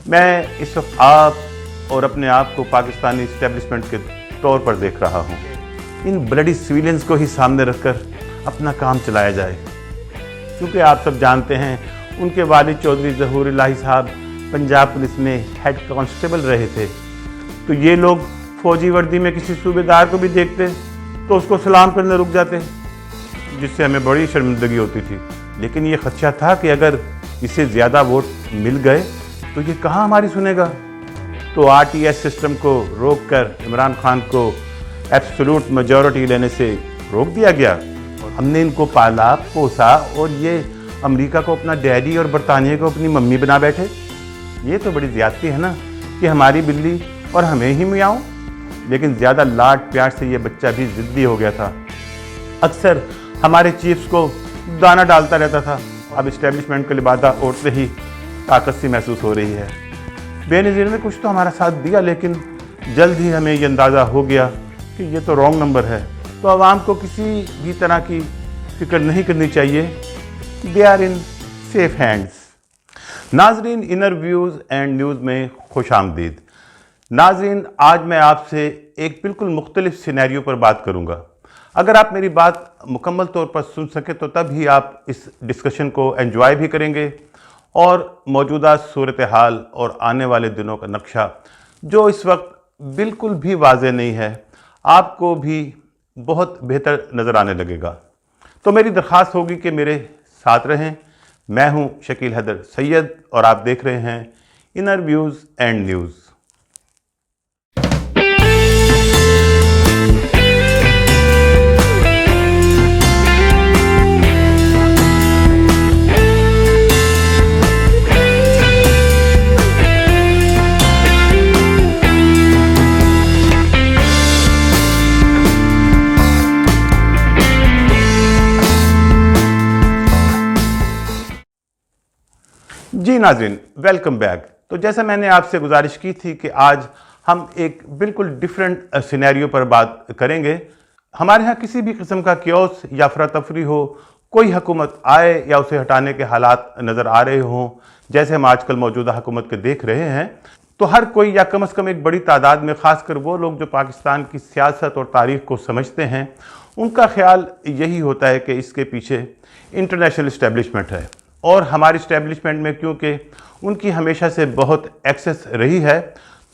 میں اس وقت آپ اور اپنے آپ کو پاکستانی اسٹیبلشمنٹ کے طور پر دیکھ رہا ہوں. ان بلڈی سویلینز کو ہی سامنے رکھ کر اپنا کام چلایا جائے. کیونکہ آپ سب جانتے ہیں ان کے والد چودھری ظہور الہی صاحب پنجاب پولیس میں ہیڈ کانسٹیبل رہے تھے. تو یہ لوگ فوجی وردی میں کسی صوبیدار کو بھی دیکھتے تو اس کو سلام کرنے رک جاتے، جس سے ہمیں بڑی شرمندگی ہوتی تھی. لیکن یہ خدشہ تھا کہ اگر اسے زیادہ ووٹ مل گئے تو یہ کہاں ہماری سنے گا. تو آر ٹی ایس سسٹم کو روک کر عمران خان کو ایبسولوٹ میجورٹی لینے سے روک دیا گیا. ہم نے ان کو پالا پوسا اور یہ امریکہ کو اپنا ڈیڈی اور برطانیہ کو اپنی ممی بنا بیٹھے. یہ تو بڑی زیادتی ہے نا کہ ہماری بلی اور ہمیں ہی میاؤں. لیکن زیادہ لاڈ پیار سے یہ بچہ بھی ضدی ہو گیا تھا. اکثر ہمارے چیفز کو دانہ ڈالتا رہتا تھا. اب اسٹیبلشمنٹ کا لبادہ اوڑھتے ہی طاقت سی محسوس ہو رہی ہے. بے نظیر نے کچھ تو ہمارا ساتھ دیا، لیکن جلد ہی ہمیں یہ اندازہ ہو گیا کہ یہ تو رانگ نمبر ہے. تو عوام کو کسی بھی طرح کی فکر نہیں کرنی چاہیے. They are in safe hands. ناظرین، انر ویوز اینڈ نیوز میں خوش آمدید. ناظرین، آج میں آپ سے ایک بالکل مختلف سینیریو پر بات کروں گا. اگر آپ میری بات مکمل طور پر سن سکیں تو تب ہی آپ اس ڈسکشن کو انجوائے بھی کریں گے اور موجودہ صورتحال اور آنے والے دنوں کا نقشہ جو اس وقت بالکل بھی واضح نہیں ہے آپ کو بھی بہت بہتر نظر آنے لگے گا. تو میری درخواست ہوگی کہ میرے ساتھ رہیں. میں ہوں شکیل حیدر سید اور آپ دیکھ رہے ہیں انر ویوز اینڈ نیوز. جی ناظرین، ویلکم بیک. تو جیسا میں نے آپ سے گزارش کی تھی کہ آج ہم ایک بالکل ڈیفرنٹ سینیریو پر بات کریں گے. ہمارے ہاں کسی بھی قسم کا کیوس یا افراتفری ہو، کوئی حکومت آئے یا اسے ہٹانے کے حالات نظر آ رہے ہوں جیسے ہم آج کل موجودہ حکومت کے دیکھ رہے ہیں، تو ہر کوئی یا کم از کم ایک بڑی تعداد میں، خاص کر وہ لوگ جو پاکستان کی سیاست اور تاریخ کو سمجھتے ہیں، ان کا خیال یہی ہوتا ہے کہ اس کے پیچھے انٹرنیشنل اسٹیبلشمنٹ ہے. اور ہماری اسٹیبلشمنٹ میں کیونکہ ان کی ہمیشہ سے بہت ایکسس رہی ہے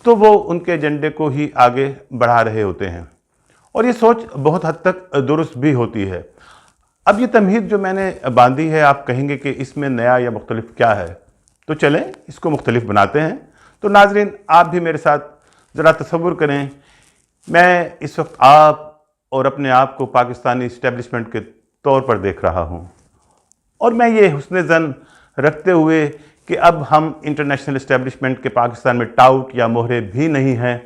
تو وہ ان کے ایجنڈے کو ہی آگے بڑھا رہے ہوتے ہیں. اور یہ سوچ بہت حد تک درست بھی ہوتی ہے. اب یہ تمہید جو میں نے باندھی ہے، آپ کہیں گے کہ اس میں نیا یا مختلف کیا ہے، تو چلیں اس کو مختلف بناتے ہیں. تو ناظرین، آپ بھی میرے ساتھ ذرا تصور کریں. میں اس وقت آپ اور اپنے آپ کو پاکستانی اسٹیبلشمنٹ کے طور پر دیکھ رہا ہوں. اور میں یہ حسن ظن رکھتے ہوئے کہ اب ہم انٹرنیشنل اسٹیبلشمنٹ کے پاکستان میں ٹاؤٹ یا مہرے بھی نہیں ہیں،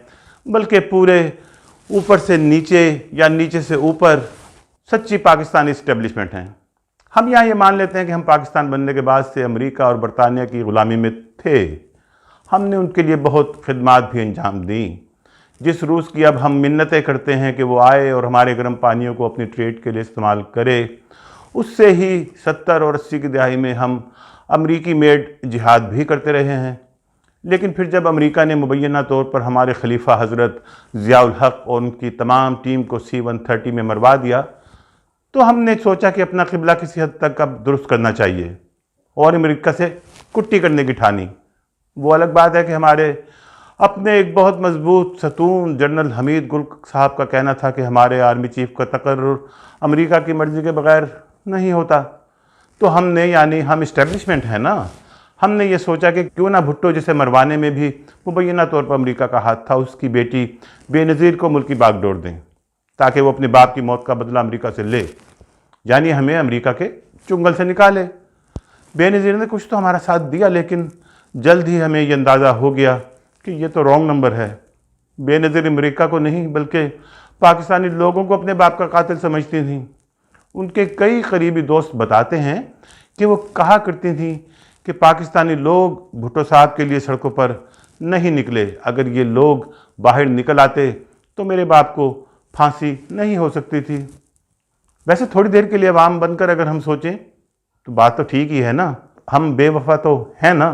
بلکہ پورے اوپر سے نیچے یا نیچے سے اوپر سچی پاکستانی اسٹیبلشمنٹ ہیں. ہم یہاں یہ مان لیتے ہیں کہ ہم پاکستان بننے کے بعد سے امریکہ اور برطانیہ کی غلامی میں تھے. ہم نے ان کے لیے بہت خدمات بھی انجام دیں. جس روس کی اب ہم منتیں کرتے ہیں کہ وہ آئے اور ہمارے گرم پانیوں کو اپنی ٹریڈ کے لیے استعمال کرے، اس سے ہی 70 اور 80 کی دہائی میں ہم امریکی میڈ جہاد بھی کرتے رہے ہیں. لیکن پھر جب امریکہ نے مبینہ طور پر ہمارے خلیفہ حضرت ضیاء الحق اور ان کی تمام ٹیم کو C-130 میں مروا دیا تو ہم نے سوچا کہ اپنا قبلہ کسی حد تک اب درست کرنا چاہیے اور امریکہ سے کٹی کرنے کی ٹھانی. وہ الگ بات ہے کہ ہمارے اپنے ایک بہت مضبوط ستون جنرل حمید گل صاحب کا کہنا تھا کہ ہمارے آرمی چیف کا تقرر امریکہ کی مرضی کے بغیر نہیں ہوتا. تو ہم نے، یعنی ہم اسٹیبلشمنٹ ہیں نا، ہم نے یہ سوچا کہ کیوں نہ بھٹو جسے مروانے میں بھی مبینہ طور پر امریکہ کا ہاتھ تھا، اس کی بیٹی بے نظیر کو ملکی باغ ڈور دیں تاکہ وہ اپنے باپ کی موت کا بدلہ امریکہ سے لے، یعنی ہمیں امریکہ کے چنگل سے نکالے. بے نظیر نے کچھ تو ہمارا ساتھ دیا، لیکن جلد ہی ہمیں یہ اندازہ ہو گیا کہ یہ تو رانگ نمبر ہے. بے نظیر امریکہ کو نہیں بلکہ پاکستانی لوگوں کو اپنے باپ کا قاتل سمجھتی تھیں. ان کے کئی قریبی دوست بتاتے ہیں کہ وہ کہا کرتی تھیں کہ پاکستانی لوگ بھٹو صاحب کے لیے سڑکوں پر نہیں نکلے. اگر یہ لوگ باہر نکل آتے تو میرے باپ کو پھانسی نہیں ہو سکتی تھی. ویسے تھوڑی دیر کے لیے عوام بن کر اگر ہم سوچیں تو بات تو ٹھیک ہی ہے نا، ہم بے وفا تو ہیں نا.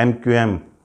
MQM,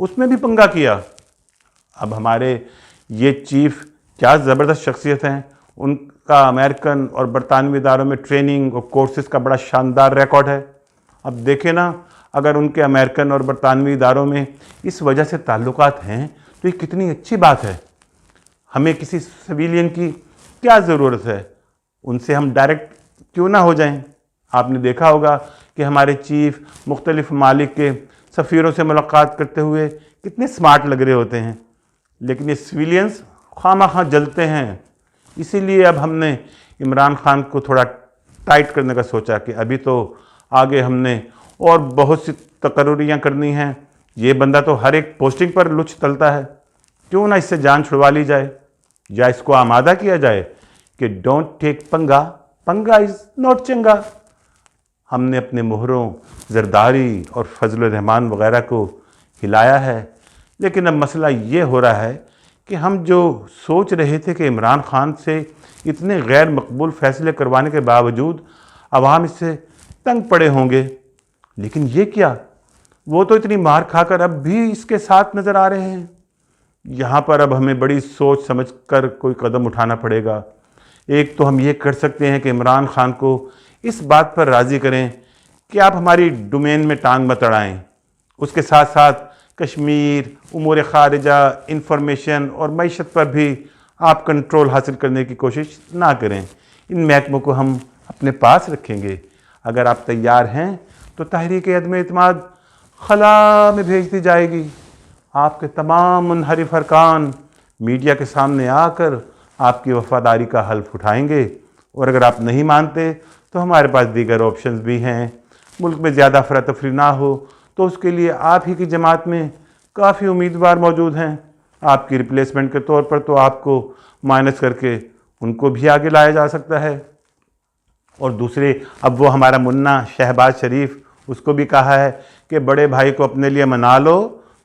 اس میں بھی پنگا کیا۔ اب ہمارے یہ چیف کیا زبردست شخصیت ہیں، ان کا امریکن اور برطانوی اداروں میں ٹریننگ اور کورسز کا بڑا شاندار ریکارڈ ہے۔ اب دیکھیں نا، اگر ان کے امریکن اور برطانوی اداروں میں اس وجہ سے تعلقات ہیں تو یہ کتنی اچھی بات ہے۔ ہمیں کسی سویلین کی کیا ضرورت ہے، ان سے ہم ڈائریکٹ کیوں نہ ہو جائیں۔ آپ نے دیکھا ہوگا کہ ہمارے چیف مختلف ممالک کے سفیروں سے ملاقات کرتے ہوئے کتنے سمارٹ لگ رہے ہوتے ہیں، لیکن یہ سویلینز خواہ مخواہ جلتے ہیں۔ اسی لیے اب ہم نے عمران خان کو تھوڑا ٹائٹ کرنے کا سوچا کہ ابھی تو آگے ہم نے اور بہت سی تقرریاں کرنی ہیں، یہ بندہ تو ہر ایک پوسٹنگ پر لچ تلتا ہے، کیوں نہ اس سے جان چھڑوا لی جائے، یا اس کو آمادہ کیا جائے کہ ڈونٹ ٹیک پنگا، پنگا از ناٹ چنگا۔ ہم نے اپنے مہروں زرداری اور فضل الرحمان وغیرہ کو ہلایا ہے، لیکن اب مسئلہ یہ ہو رہا ہے کہ ہم جو سوچ رہے تھے کہ عمران خان سے اتنے غیر مقبول فیصلے کروانے کے باوجود عوام اس سے تنگ پڑے ہوں گے، لیکن یہ کیا، وہ تو اتنی مار کھا کر اب بھی اس کے ساتھ نظر آ رہے ہیں۔ یہاں پر اب ہمیں بڑی سوچ سمجھ کر کوئی قدم اٹھانا پڑے گا۔ ایک تو ہم یہ کر سکتے ہیں کہ عمران خان کو اس بات پر راضی کریں کہ آپ ہماری ڈومین میں ٹانگ مت اڑائیں، اس کے ساتھ ساتھ کشمیر، امور خارجہ، انفارمیشن اور معیشت پر بھی آپ کنٹرول حاصل کرنے کی کوشش نہ کریں۔ ان محکموں کو ہم اپنے پاس رکھیں گے۔ اگر آپ تیار ہیں تو تحریک عدم اعتماد خلا میں بھیج دی جائے گی۔ آپ کے تمام منحرف ارکان میڈیا کے سامنے آ کر آپ کی وفاداری کا حلف اٹھائیں گے، اور اگر آپ نہیں مانتے تو ہمارے پاس دیگر آپشنز بھی ہیں۔ ملک میں زیادہ افراتفری نہ ہو تو اس کے لیے آپ ہی کی جماعت میں کافی امیدوار موجود ہیں۔ آپ کی ریپلیسمنٹ کے طور پر تو آپ کو مائنس کر کے ان کو بھی آگے لایا جا سکتا ہے۔ اور دوسرے، اب وہ ہمارا منا شہباز شریف، اس کو بھی کہا ہے کہ بڑے بھائی کو اپنے لیے منا لو،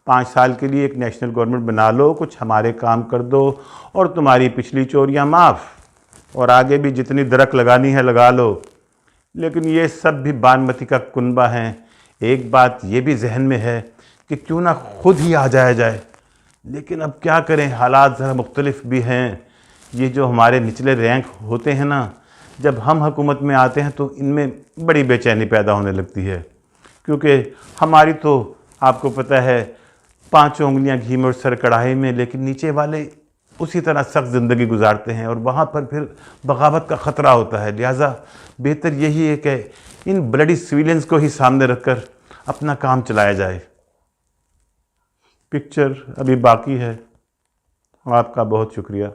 5 سال کے لیے ایک نیشنل گورنمنٹ بنا لو، کچھ ہمارے کام کر دو اور تمہاری پچھلی چوریاں معاف، اور آگے بھی جتنی درخت لگانی ہے لگا لو۔ لیکن یہ سب بھی بانمتی کا کنبہ ہیں۔ ایک بات یہ بھی ذہن میں ہے کہ کیوں نہ خود ہی آ جایا جائے، لیکن اب کیا کریں، حالات ذرا مختلف بھی ہیں۔ یہ جو ہمارے نچلے رینک ہوتے ہیں نا، جب ہم حکومت میں آتے ہیں تو ان میں بڑی بے چینی پیدا ہونے لگتی ہے، کیونکہ ہماری تو آپ کو پتہ ہے 5 انگلیاں گھی میں اور سر کڑھائی میں، لیکن نیچے والے اسی طرح سخت زندگی گزارتے ہیں، اور وہاں پر پھر بغاوت کا خطرہ ہوتا ہے۔ لہٰذا بہتر یہی ہے کہ ان بلڈی سویلینز کو ہی سامنے رکھ کر اپنا کام چلایا جائے۔ پکچر ابھی باقی ہے۔ آپ کا بہت شکریہ۔